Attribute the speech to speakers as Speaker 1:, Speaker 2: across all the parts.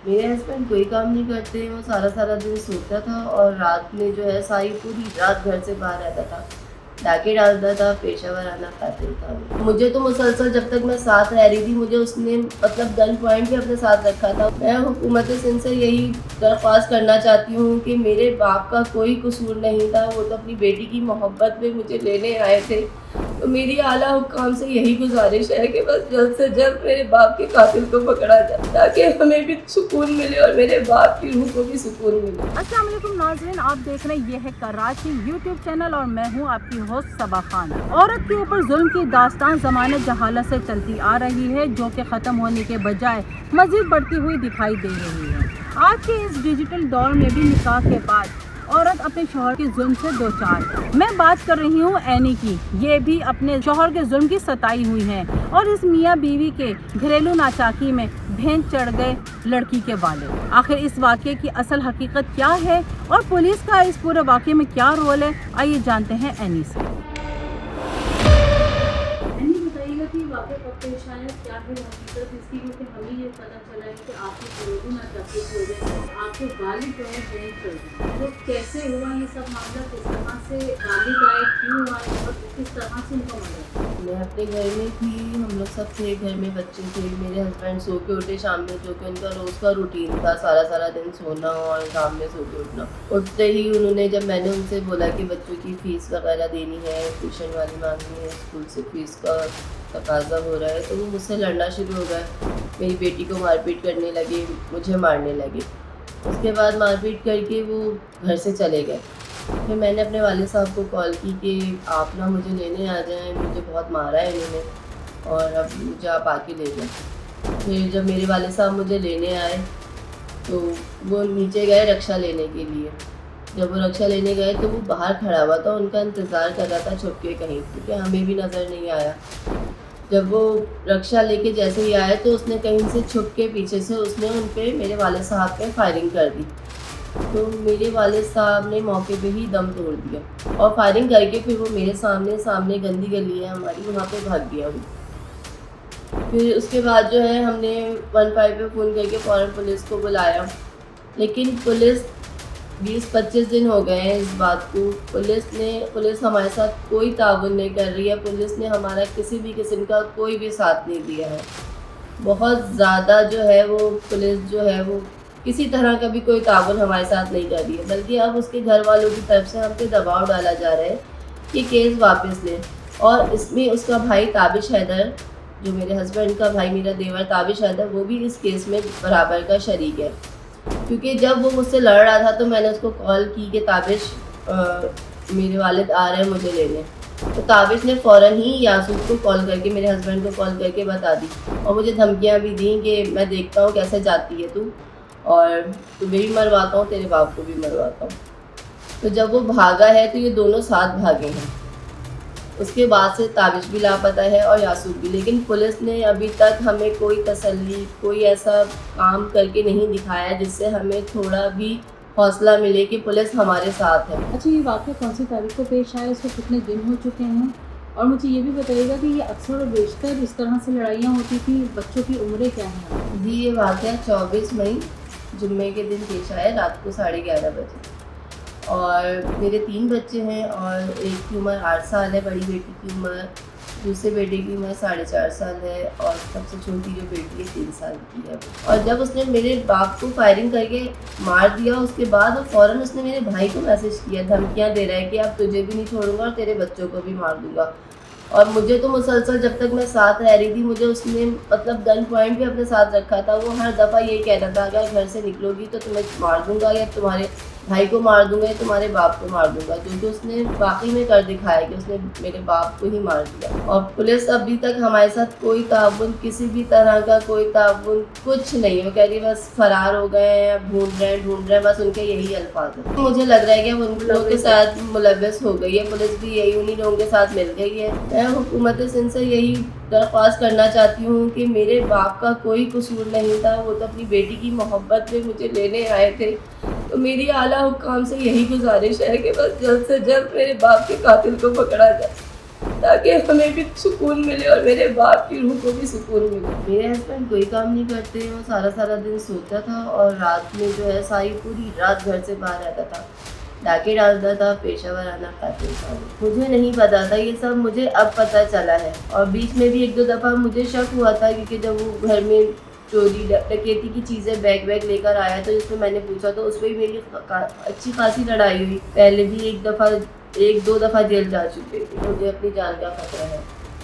Speaker 1: میرے ہسبینڈ کوئی کام نہیں کرتے، وہ سارا دن سوتا تھا اور رات میں جو ہے ساری پوری رات گھر سے باہر رہتا تھا، ڈاکے ڈالتا تھا، پیشہ ورانہ قاتل تھا۔ مجھے تو مسلسل جب تک میں ساتھ رہ رہی تھی مجھے اس نے مطلب گن پوائنٹ بھی اپنے ساتھ رکھا تھا۔ میں حکومت سندھ سے یہی درخواست کرنا چاہتی ہوں کہ میرے باپ کا کوئی قصور نہیں تھا، وہ تو اپنی بیٹی کی محبت میں مجھے لینے آئے تھے۔ تو میری اعلیٰ حکام سے یہی گزارش ہے کہ بس جلد سے جلد میرے باپ کے قاتل کو پکڑا جائے تاکہ ہمیں بھی سکون ملے اور میرے باپ کی روح کو بھی سکون ملے۔
Speaker 2: السلام علیکم ناظرین، آپ دیکھ رہے ہیں یہ ہے کراچی یوٹیوب چینل اور میں ہوں آپ کی ہوسٹ صبا خان۔ عورت کے اوپر ظلم کی داستان زمانہ جہالت سے چلتی آ رہی ہے جو کہ ختم ہونے کے بجائے مزید بڑھتی ہوئی دکھائی دے رہی ہے۔ آج کے اس ڈیجیٹل دور میں بھی نکاح کے بعد عورت اپنے شوہر کے ظلم سے دوچار۔ میں بات کر رہی ہوں اینی کی، یہ بھی اپنے شوہر کے ظلم کی ستائی ہوئی ہیں اور اس میاں بیوی کے گھریلو ناچاکی میں بھینس چڑھ گئے لڑکی کے والد۔ آخر اس واقعے کی اصل حقیقت کیا ہے اور پولیس کا اس پورے واقعے میں کیا رول ہے، آئیے جانتے ہیں اینی سے۔ اینی بتائیے گا کہ واقعہ کب پیش آیا، کیا ہے حقیقت اس کی، کیونکہ ہمیں یہ پتہ چلا ہے کہ آپ کی گھریلو ناچاکی کی وجہ سے آپ کے والد جو ہے بھینس چڑھ گئے، تو کیسے ہوا یہ سب معاملہ، کس طرح سے والد آئے، کیوں آئے اور کس طرح سے ان کا مدد؟
Speaker 1: میں اپنے گھر میں تھی، ہم لوگ سب تھے گھر میں، بچے تھے، میرے ہسبینڈ سو کے اٹھے شام میں، جو کہ ان کا روز کا روٹین تھا، سارا دن سونا اور شام میں سو کے اٹھنا۔ اٹھتے ہی انہوں نے، جب میں نے ان سے بولا کہ بچوں کی فیس وغیرہ دینی ہے، ٹیوشن والی مانگنی ہے، اسکول سے فیس کا تقاضا ہو رہا ہے، تو وہ مجھ سے لڑنا شروع ہو گئے، میری بیٹی کو مار پیٹ کرنے لگے، مجھے مارنے لگے۔ اس کے بعد مار پیٹ کر کے وہ گھر سے چلے گئے۔ پھر میں نے اپنے والد صاحب کو کال کی کہ آپ نا مجھے لینے آ جائیں، مجھے بہت مارا ہے انہوں نے اور اب مجھے آپ آ کے لے جائیں۔ پھر جب میرے والد صاحب مجھے لینے آئے تو وہ نیچے گئے رکشہ لینے کے لیے۔ جب وہ رکشہ لینے گئے تو وہ باہر کھڑا ہوا تھا، ان کا انتظار کر رہا تھا چھپ کے کہیں، کیونکہ ہمیں بھی نظر نہیں آیا۔ جب وہ رکشہ لے کے جیسے ہی آئے تو اس نے کہیں سے چھپ کے پیچھے سے اس نے ان پہ، میرے والد صاحب پہ فائرنگ کر دی۔ تو میرے والد صاحب نے موقع پہ ہی دم توڑ دیا اور فائرنگ کر کے پھر وہ میرے سامنے گندی گلی ہے ہماری، وہاں پہ بھاگ گیا وہ۔ پھر اس کے بعد جو ہے ہم نے 15 پہ فون کر کے فوراً پولیس کو بلایا، لیکن پولیس 20-25 دن ہو گئے ہیں اس بات کو، پولیس ہمارے ساتھ کوئی تعاون نہیں کر رہی ہے، پولیس نے ہمارا کسی بھی قسم کا کوئی بھی ساتھ نہیں دیا ہے۔ بہت زیادہ جو ہے وہ پولیس جو ہے وہ کسی طرح کا بھی کوئی تعاون ہمارے ساتھ نہیں کر رہی ہے، بلکہ اب اس کے گھر والوں کی طرف سے ہم پہ دباؤ ڈالا جا رہا ہے کہ کیس واپس لیں، اور اس میں اس کا بھائی تابش حیدر، جو میرے ہسبینڈ کا بھائی، میرا دیور تابش حیدر، وہ بھی اس کیس میں برابر کا شریک ہے۔ کیونکہ جب وہ مجھ سے لڑ رہا تھا تو میں نے اس کو کال کی کہ تابش میرے والد آ رہے ہیں مجھے لینے، تو تابش نے فوراً ہی یاسوف کو کال کر کے، میرے ہسبینڈ کو کال کر کے بتا دی اور مجھے دھمکیاں بھی دیں کہ میں دیکھتا ہوں کیسے جاتی ہے تو، اور تمہیں بھی مرواتا ہوں، تیرے باپ کو بھی مرواتا ہوں۔ تو جب وہ بھاگا ہے تو یہ دونوں ساتھ بھاگے ہیں۔ اس کے بعد سے تابش بھی لاپتہ ہے اور یاسوف بھی، لیکن پولیس نے ابھی تک ہمیں کوئی تسلی، کوئی ایسا کام کر کے نہیں دکھایا جس سے ہمیں تھوڑا بھی حوصلہ ملے کہ پولیس ہمارے ساتھ ہے۔
Speaker 2: اچھا، یہ واقعہ کون سی تاریخ کو پیش آیا، اس کو کتنے دن ہو چکے ہیں، اور مجھے یہ بھی بتائیے گا کہ یہ اکثر و بیشتر اس طرح سے لڑائیاں ہوتی تھیں، بچوں کی عمریں کیا ہیں؟
Speaker 1: جی، یہ واقعہ 24 مئی جمعے کے دن پیش آیا رات کو 11:30 بجے، اور میرے 3 بچے ہیں، اور ایک کی عمر 8 سال ہے، بڑی بیٹی کی عمر، دوسرے بیٹے کی عمر 4.5 سال ہے، اور سب سے چھوٹی جو بیٹی ہے 3 سال کی ہے۔ اور جب اس نے میرے باپ کو فائرنگ کر کے مار دیا، اس کے بعد فوراً اس نے میرے بھائی کو میسج کیا، دھمکیاں دے رہا ہے کہ اب تجھے بھی نہیں چھوڑوں گا اور تیرے بچوں کو بھی مار دوں گا۔ اور مجھے تو مسلسل جب تک میں ساتھ رہ رہی تھی مجھے اس نے مطلب گن پوائنٹ بھی اپنے ساتھ رکھا تھا، وہ ہر دفعہ یہی کہتا تھا اگر گھر سے نکلو گی تو تمہیں مار دوں گا، یا تمہارے بھائی کو مار دوں گا، یا تمہارے باپ کو مار دوں گا، جو کہ اس نے واقعی میں کر دکھایا کہ اس نے میرے باپ کو ہی مار دیا۔ اور پولیس ابھی تک ہمارے ساتھ کوئی تعاون، کسی بھی طرح کا کوئی تعاون کچھ نہیں، وہ کہہ رہی بس فرار ہو گئے ہیں، ڈھونڈ رہے ہیں، بس ان کے یہی الفاظ ہیں۔ مجھے لگ رہا ہے کہ وہ ان لوگوں کے ساتھ ملوث ہو گئی ہے، پولیس بھی یہی انہی لوگوں کے ساتھ مل گئی ہے۔ میں حکومت سندھ سے یہی درخواست کرنا چاہتی ہوں کہ میرے باپ کا کوئی قصور نہیں تھا، وہ تو اپنی بیٹی کی محبت میں مجھے لینے آئے تھے۔ تو میری اعلیٰ حکام سے یہی گزارش ہے کہ بس جلد سے جلد میرے باپ کے قاتل کو پکڑا جائے تاکہ ہمیں بھی سکون ملے اور میرے باپ کی روح کو بھی سکون ملے. میرے ہسبینڈ کوئی کام نہیں کرتے, وہ سارا دن سوتا تھا اور رات میں جو ہے پوری رات گھر سے باہر رہتا تھا, ڈاکے ڈالتا تھا, پیشہ ورانہ قاتل تھا. مجھے نہیں پتا تھا یہ سب, مجھے اب پتہ چلا ہے. اور بیچ میں بھی 1-2 دفعہ مجھے شک ہوا تھا, کیونکہ جب وہ گھر میں چوری ڈکیتی کی چیزیں بیگ لے کر آیا تو جس میں میں نے پوچھا تو اس پہ میری اچھی خاصی لڑائی ہوئی. پہلے بھی 1-2 دفعہ جیل جا چکے تھے. مجھے اپنی جان کا خطرہ ہے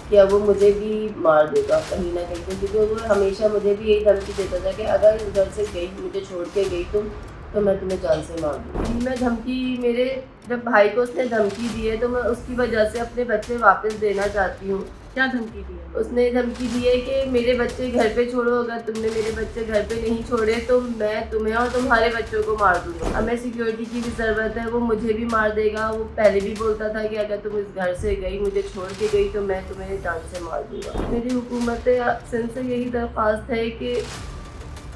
Speaker 1: کہ اب وہ مجھے بھی مار دے گا کہیں نہ کہیں, کیونکہ وہ ہمیشہ مجھے بھی یہی دھمکی دیتا تھا کہ اگر اس گھر سے گئی, مجھے چھوڑ کے گئی تو میں تمہیں جان سے مار دوں. میں دھمکی, میرے جب بھائی کو اس نے دھمکی دی ہے تو میں اس کی وجہ سے اپنے بچے واپس دینا چاہتی ہوں.
Speaker 2: کیا دھمکی دی ہے؟
Speaker 1: اس نے دھمکی دی ہے کہ میرے بچے گھر پہ چھوڑو, اگر تم نے میرے بچے گھر پہ نہیں چھوڑے تو میں تمہیں اور تمہارے بچوں کو مار دوں گا. ہمیں سیکیورٹی کی بھی ضرورت ہے, وہ مجھے بھی مار دے گا. وہ پہلے بھی بولتا تھا کہ اگر تم اس گھر سے گئی, مجھے چھوڑ کے گئی تو میں تمہیں جان سے مار دوں گا. میری حکومت سندھ سے یہی درخواست ہے کہ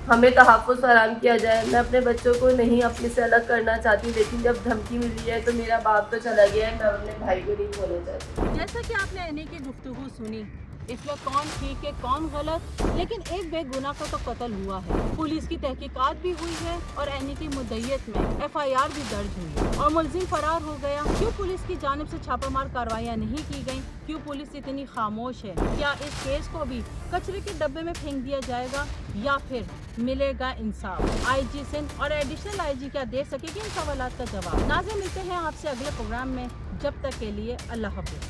Speaker 1: ہمیں تحفظ فراہم کیا جائے. میں اپنے بچوں کو نہیں اپنے سے الگ کرنا چاہتی, لیکن جب دھمکی ملی ہے تو میرا باپ تو چلا گیا ہے, میں اپنے بھائی کو نہیں کھونا چاہتی.
Speaker 2: جیسا کہ آپ نے اینی کی گفتگو سنی, اس میں کون ٹھیک ہے کون غلط, لیکن ایک بے گناہ کا تو قتل ہوا ہے. پولیس کی تحقیقات بھی ہوئی ہے اور اینی کی مدعیت میں FIR بھی درج ہوئی اور ملزم فرار ہو گیا. کیوں پولیس کی جانب سے چھاپہ مار کارروائیاں نہیں کی گئیں؟ کیوں پولیس اتنی خاموش ہے؟ کیا اس کیس کو بھی کچرے کے ڈبے میں پھینک دیا جائے گا یا پھر ملے گا انصاف؟ IG سندھ اور ایڈیشنل IG کیا دے سکے گی ان سوالات کا جواب؟ ناظرین, ملتے ہیں آپ سے اگلے پروگرام میں. جب تک کے لیے اللہ حافظ.